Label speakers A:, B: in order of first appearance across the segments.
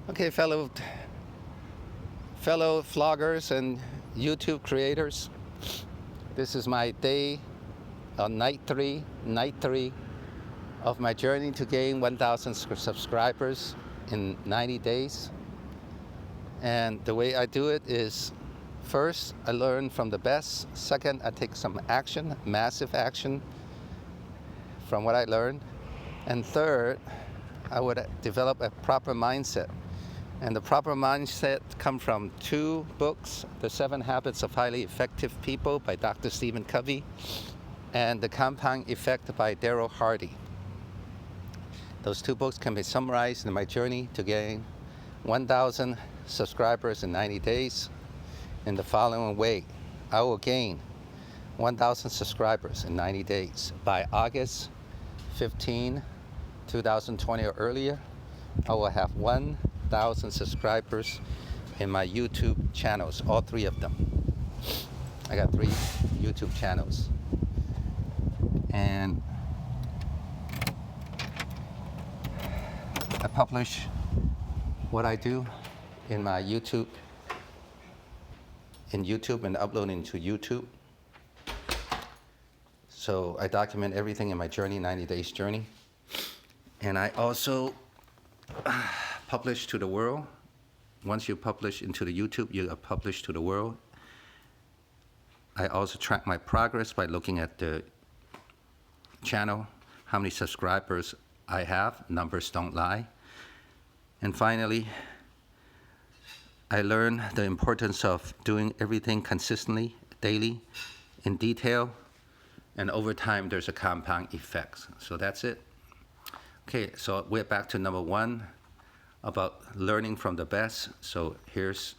A: Okay, fellow vloggers and YouTube creators, this is my day on night three of my journey to gain 1,000 subscribers in 90 days. And the way I do it is, first, I learn from the best. Second, I take some action, massive action from what I learned. And third, I would develop a proper mindset. And the proper mindset comes from two books, The 7 Habits of Highly Effective People by Dr. Stephen Covey, and The Compound Effect by Darrell Hardy. Those two books can be summarized in my journey to gain 1,000 subscribers in 90 days in the following way. I will gain 1,000 subscribers in 90 days. By August 15, 2020 or earlier, I will have 1,000 subscribers in my YouTube channels, all three of them. I got 3 YouTube channels. And I publish what I do in my YouTube, and upload into YouTube. So I document everything in my journey, 90 days journey. And I also publish to the world. Once you publish into the YouTube, you are published to the world. I also track my progress by looking at the channel, how many subscribers I have. Numbers don't lie. And finally, I learn the importance of doing everything consistently, daily, in detail, and over time there's a compound effect. So that's it. Okay, so we're back to number 1 about learning from the best. So here's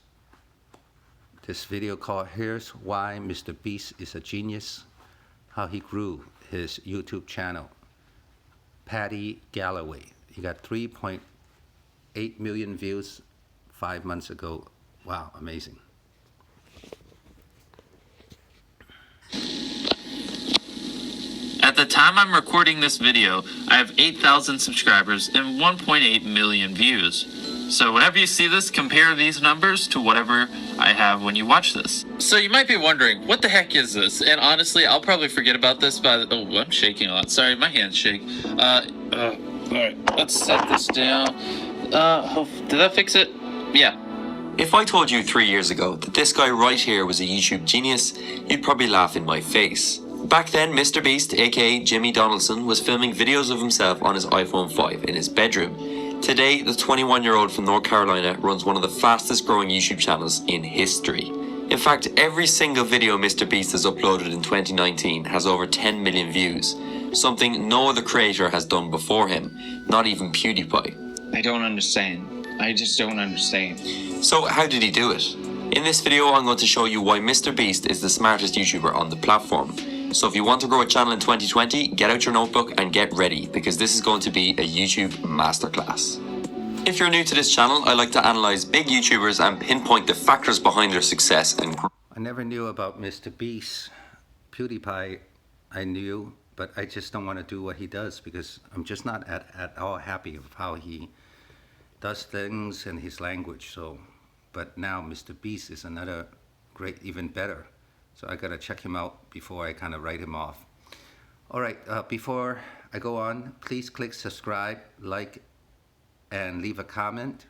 A: this video called Here's Why Mr. Beast is a Genius, how he grew his YouTube channel. Paddy Galloway. He got 3.8 million views 5 months ago. Wow, amazing.
B: At the time I'm recording this video, I have 8,000 subscribers and 1.8 million views. So whenever you see this, compare these numbers to whatever I have when you watch this. So you might be wondering, what the heck is this? And honestly, I'll probably forget about this by the... Oh, I'm shaking a lot. Sorry, my hands shake. Alright, let's set this down. Did that fix it? Yeah.
C: If I told you 3 years ago that this guy right here was a YouTube genius, you'd probably laugh in my face. Back then, Mr. Beast, aka Jimmy Donaldson, was filming videos of himself on his iPhone 5 in his bedroom. Today, the 21-year-old from North Carolina runs one of the fastest growing YouTube channels in history. In fact, every single video Mr. Beast has uploaded in 2019 has over 10 million views, something no other creator has done before him, not even PewDiePie.
D: I don't understand. I just don't understand.
C: So how did he do it? In this video, I'm going to show you why Mr. Beast is the smartest YouTuber on the platform. So if you want to grow a channel in 2020, get out your notebook and get ready, because this is going to be a YouTube masterclass. If you're new to this channel, I like to analyze big YouTubers and pinpoint the factors behind their success and growth.
A: I never knew about Mr. Beast. PewDiePie I knew, but I just don't want to do what he does because I'm just not at all happy of how he does things and his language. So, but now Mr. Beast is another great, even better. So I gotta check him out before I kind of write him off. All right, before I go on, please click subscribe, like, and leave a comment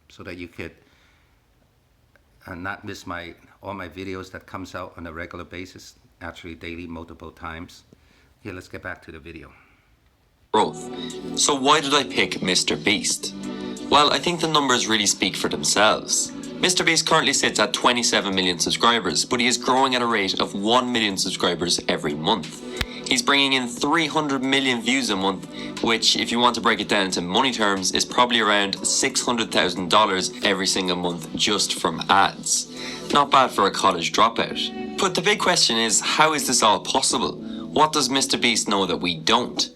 A: so that you could not miss all my videos that comes out on a regular basis, actually daily, multiple times. Okay, let's get back to the video.
C: So why did I pick Mr. Beast? Well, I think the numbers really speak for themselves. Mr. Beast currently sits at 27 million subscribers, but he is growing at a rate of 1 million subscribers every month. He's bringing in 300 million views a month, which, if you want to break it down into money terms, is probably around $600,000 every single month just from ads. Not bad for a college dropout. But the big question is, how is this all possible? What does Mr. Beast know that we don't?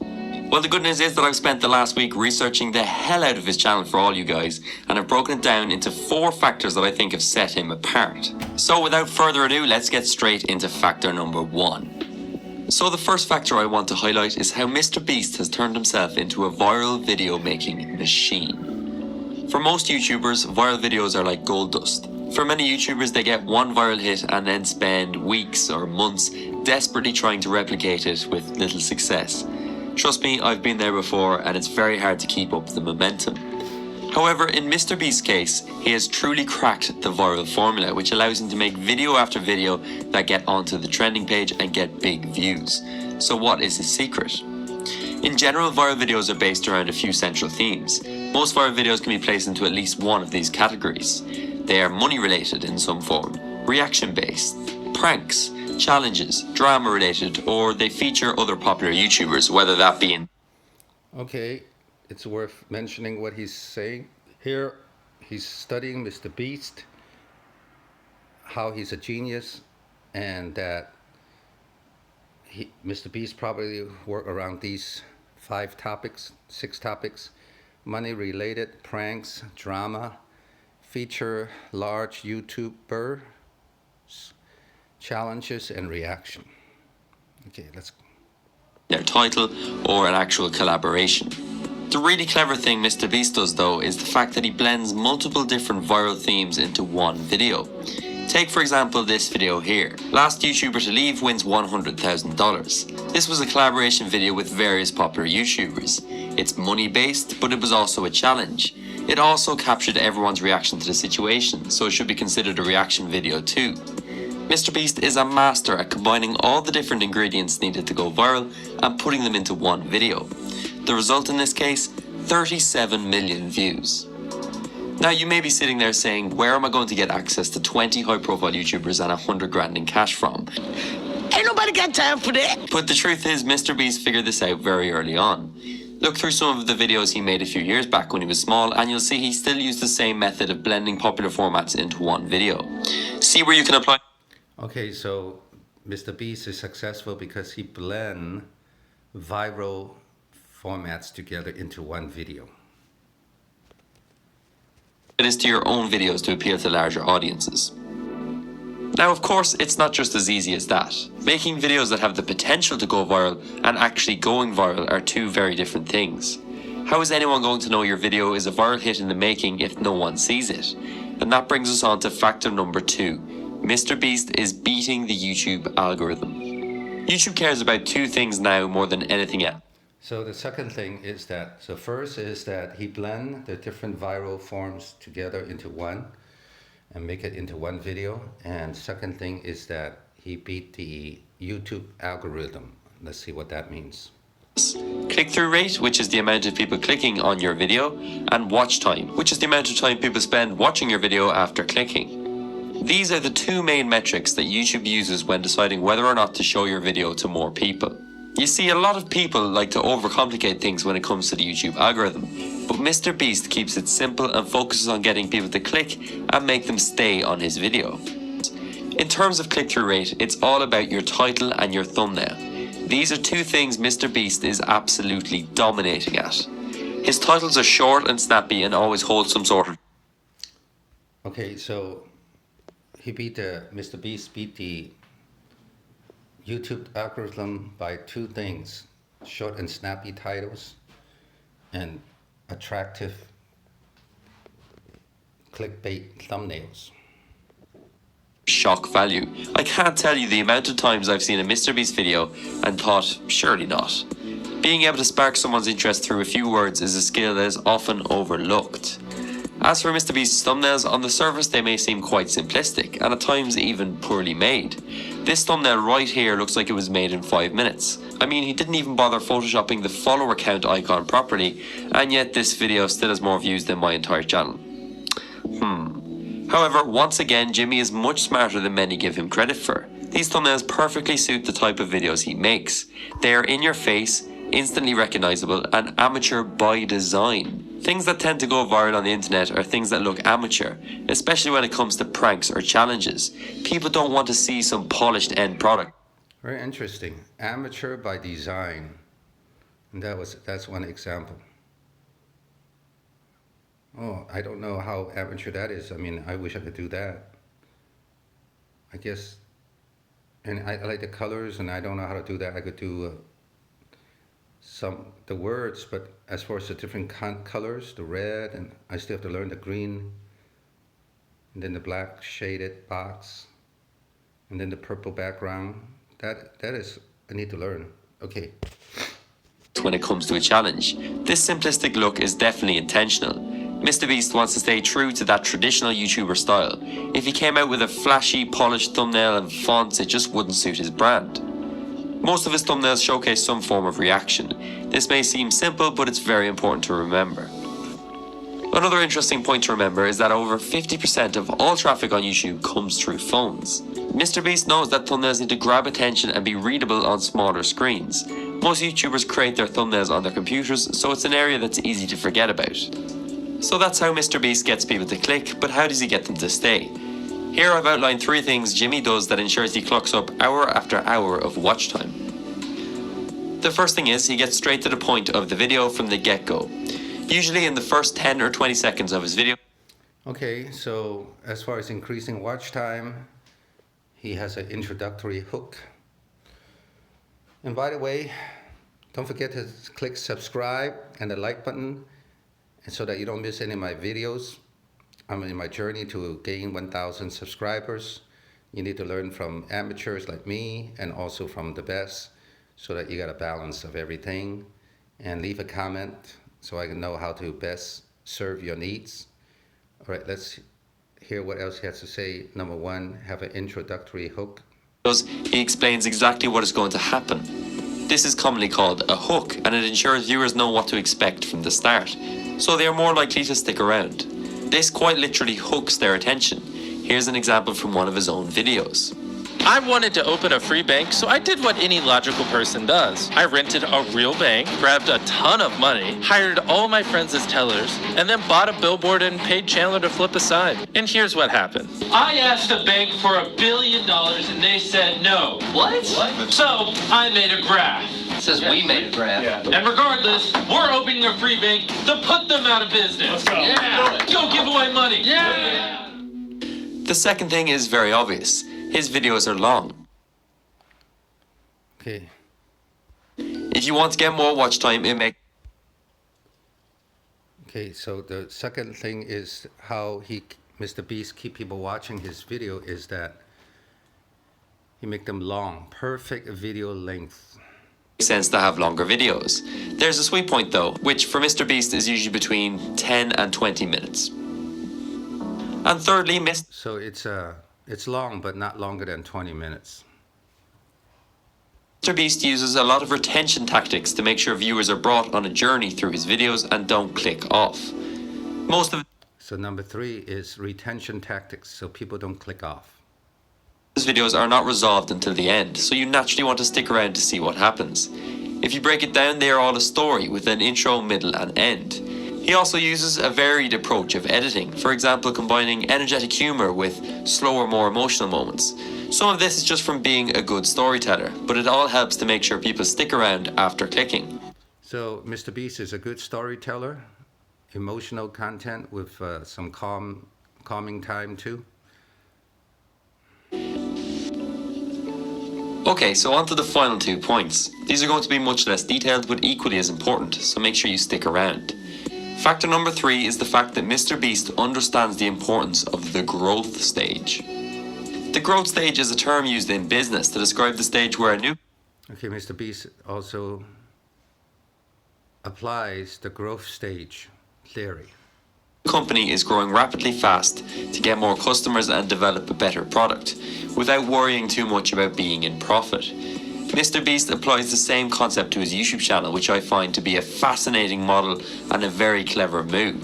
C: Well, the good news is that I've spent the last week researching the hell out of his channel for all you guys, and I've broken it down into 4 factors that I think have set him apart. So without further ado, let's get straight into factor number 1. So the first factor I want to highlight is how Mr. Beast has turned himself into a viral video making machine. For most YouTubers, viral videos are like gold dust. For many YouTubers, they get one viral hit and then spend weeks or months desperately trying to replicate it with little success. Trust me, I've been there before, and it's very hard to keep up the momentum. However, in Mr. Beast's case, he has truly cracked the viral formula, which allows him to make video after video that get onto the trending page and get big views. So what is his secret? In general, viral videos are based around a few central themes. Most viral videos can be placed into at least one of these categories. They are money related in some form, reaction based, pranks, challenges, drama related, or they feature other popular YouTubers, whether that be in...
A: Okay, it's worth mentioning what he's saying. Here, he's studying Mr. Beast, how he's a genius, and that Mr. Beast probably worked around these 6 topics: money related, pranks, drama, feature large YouTubers, challenges, and reaction. Okay, let's go.
C: Their title or an actual collaboration. The really clever thing Mr. Beast does though is the fact that he blends multiple different viral themes into one video. Take for example this video here. Last YouTuber to leave wins $100,000. This was a collaboration video with various popular YouTubers. It's money based, but it was also a challenge. It also captured everyone's reaction to the situation, so it should be considered a reaction video too. Mr. Beast is a master at combining all the different ingredients needed to go viral and putting them into one video. The result in this case, 37 million views. Now you may be sitting there saying, where am I going to get access to 20 high profile YouTubers and 100 grand in cash from?
E: Ain't nobody got time for that.
C: But the truth is, Mr. Beast figured this out very early on. Look through some of the videos he made a few years back when he was small, and you'll see he still used the same method of blending popular formats into one video. See where you can apply.
A: Okay, so Mr. Beast is successful because he blends viral formats together into one video.
C: It is to your own videos to appeal to larger audiences. Now, of course, it's not just as easy as that. Making videos that have the potential to go viral and actually going viral are two very different things. How is anyone going to know your video is a viral hit in the making if no one sees it? And that brings us on to factor number 2. Mr. Beast is beating the YouTube algorithm. YouTube cares about 2 things now more than anything else.
A: So the second thing is that, so first is that he blends the different viral forms together into one and make it into one video. And second thing is that he beat the YouTube algorithm. Let's see what that means.
C: Click-through rate, which is the amount of people clicking on your video, and watch time, which is the amount of time people spend watching your video after clicking. These are the 2 main metrics that YouTube uses when deciding whether or not to show your video to more people. You see, a lot of people like to overcomplicate things when it comes to the YouTube algorithm, but Mr. Beast keeps it simple and focuses on getting people to click and make them stay on his video. In terms of click-through rate, it's all about your title and your thumbnail. These are 2 things Mr. Beast is absolutely dominating at. His titles are short and snappy and always hold some sort of...
A: Okay, so Mr. Beast beat the YouTube algorithm by 2 things: short and snappy titles and attractive clickbait thumbnails.
C: Shock value. I can't tell you the amount of times I've seen a Mr. Beast video and thought, surely not. Being able to spark someone's interest through a few words is a skill that is often overlooked. As for Mr. Beast's thumbnails, on the surface they may seem quite simplistic, and at times even poorly made. This thumbnail right here looks like it was made in 5 minutes. I mean, he didn't even bother photoshopping the follower count icon properly, and yet this video still has more views than my entire channel. However, once again, Jimmy is much smarter than many give him credit for. These thumbnails perfectly suit the type of videos he makes. They are in your face, instantly recognizable, and amateur by design. Things that tend to go viral on the internet are things that look amateur, especially when it comes to pranks or challenges. People don't want to see some polished end product.
A: Very interesting. Amateur by design. And that's one example. Oh, I don't know how amateur that is. I mean, I wish I could do that. I guess, and I like the colors, and I don't know how to do that. I could do the words, but as far as the different colors, the red, and I still have to learn the green, and then the black shaded box, and then the purple background. That is, I need to learn. Okay.
C: When it comes to a challenge, this simplistic look is definitely intentional. MrBeast wants to stay true to that traditional YouTuber style. If he came out with a flashy, polished thumbnail and fonts, it just wouldn't suit his brand. Most of his thumbnails showcase some form of reaction. This may seem simple, but it's very important to remember. Another interesting point to remember is that over 50% of all traffic on YouTube comes through phones. MrBeast knows that thumbnails need to grab attention and be readable on smaller screens. Most YouTubers create their thumbnails on their computers, so it's an area that's easy to forget about. So that's how MrBeast gets people to click, but how does he get them to stay? Here I've outlined 3 things Jimmy does that ensures he clocks up hour after hour of watch time. The first thing is he gets straight to the point of the video from the get-go. Usually in the first 10 or 20 seconds of his video.
A: Okay, so as far as increasing watch time, he has an introductory hook. And by the way, don't forget to click subscribe and the like button, and so that you don't miss any of my videos. I'm in my journey to gain 1,000 subscribers. You need to learn from amateurs like me and also from the best, so that you got a balance of everything. And leave a comment so I can know how to best serve your needs. All right, let's hear what else he has to say. Number 1, have an introductory hook.
C: He explains exactly what is going to happen. This is commonly called a hook, and it ensures viewers know what to expect from the start, so they are more likely to stick around. This quite literally hooks their attention. Here's an example from one of his own videos.
B: I wanted to open a free bank, so I did what any logical person does. I rented a real bank, grabbed a ton of money, hired all my friends as tellers, and then bought a billboard and paid Chandler to flip a sign. And here's what happened. I asked a bank for $1 billion and they said no.
F: What?
B: So I made a graph.
F: It says we made a graph.
B: Yeah. And regardless, we're opening a free bank to put them out of business.
F: Let's go.
B: Yeah. Go give away money.
F: Yeah.
C: The second thing is very obvious. His videos are long.
A: Okay.
C: If you want to get more watch time, it makes...
A: Okay, so the second thing is how MrBeast keep people watching his video is that he make them long, perfect video length.
C: sense to have longer videos. There's a sweet point though, which for MrBeast is usually between 10 and 20 minutes. And thirdly,
A: So it's long, but not longer than 20 minutes.
C: MrBeast uses a lot of retention tactics to make sure viewers are brought on a journey through his videos and don't click off.
A: So number 3 is retention tactics, so people don't click off.
C: His videos are not resolved until the end, so you naturally want to stick around to see what happens. If you break it down, they are all a story with an intro, middle and end. He also uses a varied approach of editing, for example combining energetic humour with slower, more emotional moments. Some of this is just from being a good storyteller, but it all helps to make sure people stick around after clicking.
A: So MrBeast is a good storyteller, emotional content with some calming time too.
C: Okay, so on to the final 2 points. These are going to be much less detailed but equally as important, so make sure you stick around. Factor number 3 is the fact that MrBeast understands the importance of the growth stage. The growth stage is a term used in business to describe the stage where a new...
A: Okay, MrBeast also applies the growth stage theory.
C: company is growing rapidly fast to get more customers and develop a better product, without worrying too much about being in profit. MrBeast applies the same concept to his YouTube channel, which I find to be a fascinating model and a very clever move.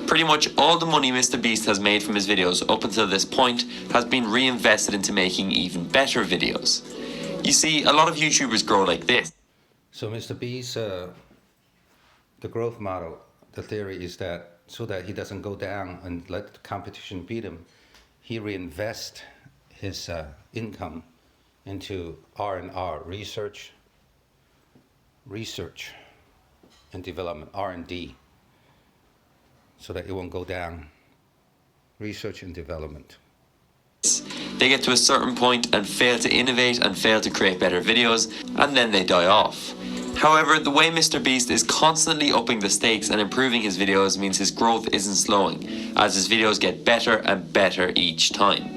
C: Pretty much all the money MrBeast has made from his videos up until this point has been reinvested into making even better videos. You see, a lot of YouTubers grow like this.
A: So MrBeast, the growth model, the theory is that so that he doesn't go down and let the competition beat him, he reinvests his income into R&R, research and development, R&D, so that it won't go down. Research and development.
C: They get to a certain point and fail to innovate and fail to create better videos, and then they die off. However, the way Mr. Beast is constantly upping the stakes and improving his videos means his growth isn't slowing, as his videos get better and better each time.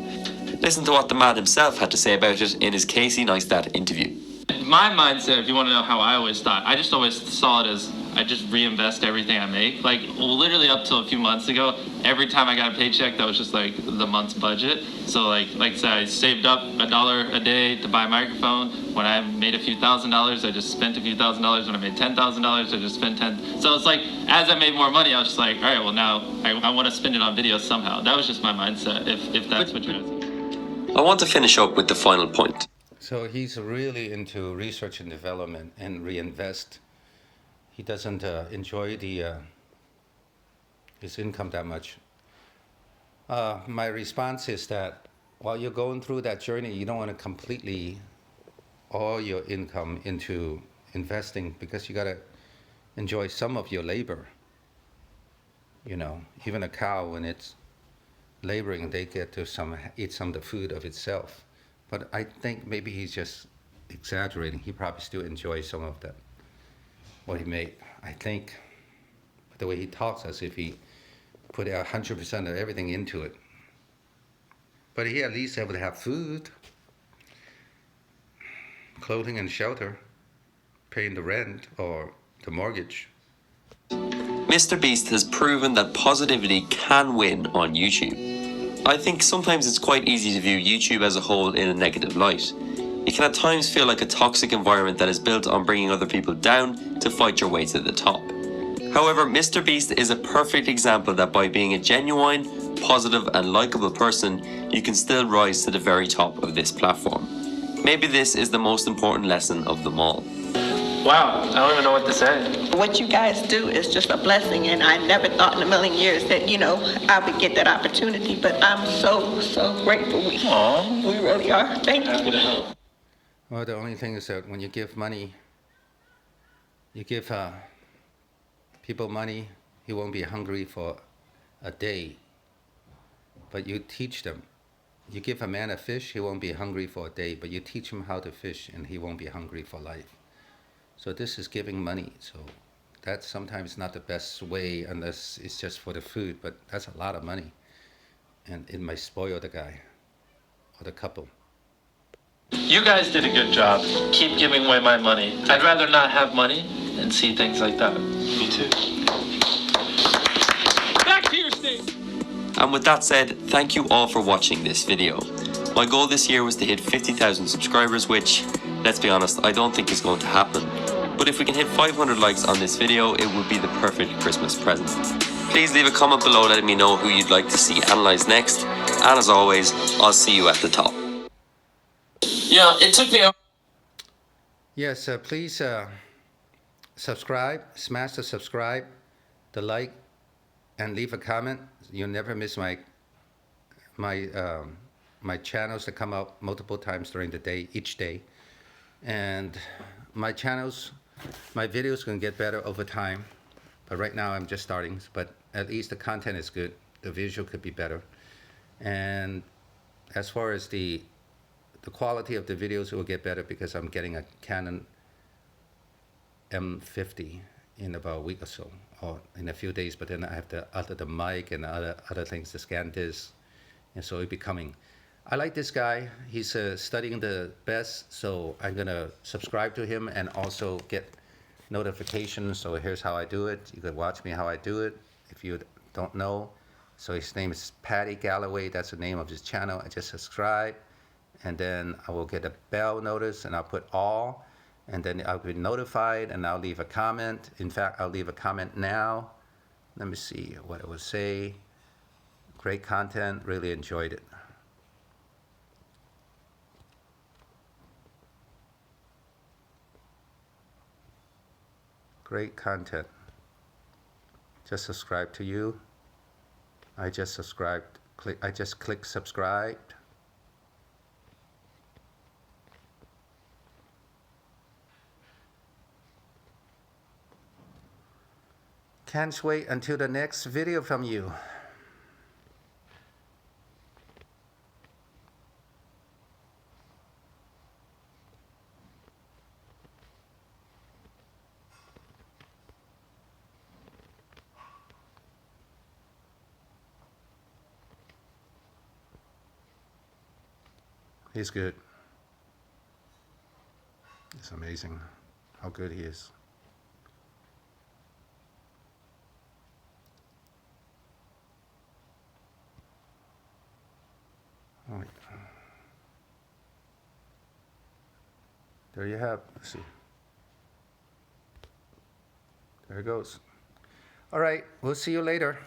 C: Listen to what the man himself had to say about it in his Casey Neistat interview.
B: My mindset, if you want to know how I always thought, I just always saw it as I just reinvest everything I make. Like literally up till a few months ago, every time I got a paycheck, that was just like the month's budget. So like I said, I saved up $1 a day to buy a microphone. When I made a few $1,000s, I just spent a few $1,000s. When I made $10,000, I just spent 10. So it's like as I made more money, I was just like, all right, well now I want to spend it on videos somehow. That was just my mindset. If that's what you're asking.
C: I want to finish up with the final point.
A: So he's really into research and development and reinvest. He doesn't enjoy his income that much. My response is that while you're going through that journey, you don't want to completely all your income into investing, because you got to enjoy some of your labor. You know, even a cow, when it's laboring, they get to eat some of the food of itself. But I think maybe he's just exaggerating. He probably still enjoys some of that, what he made. I think the way he talks, as if he put 100% of everything into it. But he at least able to have food, clothing and shelter, paying the rent or the mortgage.
C: Mr. Beast has proven that positivity can win on YouTube. I think sometimes it's quite easy to view YouTube as a whole in a negative light. It can at times feel like a toxic environment that is built on bringing other people down to fight your way to the top. However, Mr. Beast is a perfect example that by being a genuine, positive and likable person, you can still rise to the very top of this platform. Maybe this is the most important lesson of them all.
B: Wow, I don't even know what to say.
E: What you guys do is just a blessing, and I never thought in a million years that, I would get that opportunity, but I'm so, so grateful. We really are. Thank you.
B: Happy to help.
A: Well, the only thing is that when you give money, you give people money, he won't be hungry for a day. But you teach them. You give a man a fish, he won't be hungry for a day, but you teach him how to fish and he won't be hungry for life. So this is giving money. So that's sometimes not the best way unless it's just for the food, but that's a lot of money. And it might spoil the guy or the couple.
B: You guys did a good job. Keep giving away my money. I'd rather not have money and see things like that. Me too. Back to your state.
C: And with that said, thank you all for watching this video. My goal this year was to hit 50,000 subscribers, which, let's be honest, I don't think is going to happen. But if we can hit 500 likes on this video, it would be the perfect Christmas present. Please leave a comment below letting me know who you'd like to see analysed next. And as always, I'll see you at the top.
B: Yeah, it took me a...
A: Yes, please subscribe, smash the subscribe, the like, and leave a comment. You'll never miss my channels that come out multiple times during the day, each day. And my videos can get better over time. But right now I'm just starting, but at least the content is good. The visual could be better. And as far as the quality of the videos will get better because I'm getting a Canon M50 in about a week or so, or in a few days, but then I have to alter the mic and other things to scan this, and so it'll be coming. I like this guy. He's studying the best, so I'm gonna subscribe to him and also get notifications. So here's how I do it. You could watch me how I do it if you don't know. So his name is Paddy Galloway. That's the name of his channel. I just subscribe, and then I will get a bell notice, and I'll put all, and then I'll be notified, and I'll leave a comment. In fact, I'll leave a comment now. Let me see what it will say. Great content, really enjoyed it. Great content. Just subscribe to you. I just subscribed. I just click subscribe. Can't wait until the next video from you. He's good. It's amazing how good he is. All right. There you have. Let's see. There it goes. All right. We'll see you later.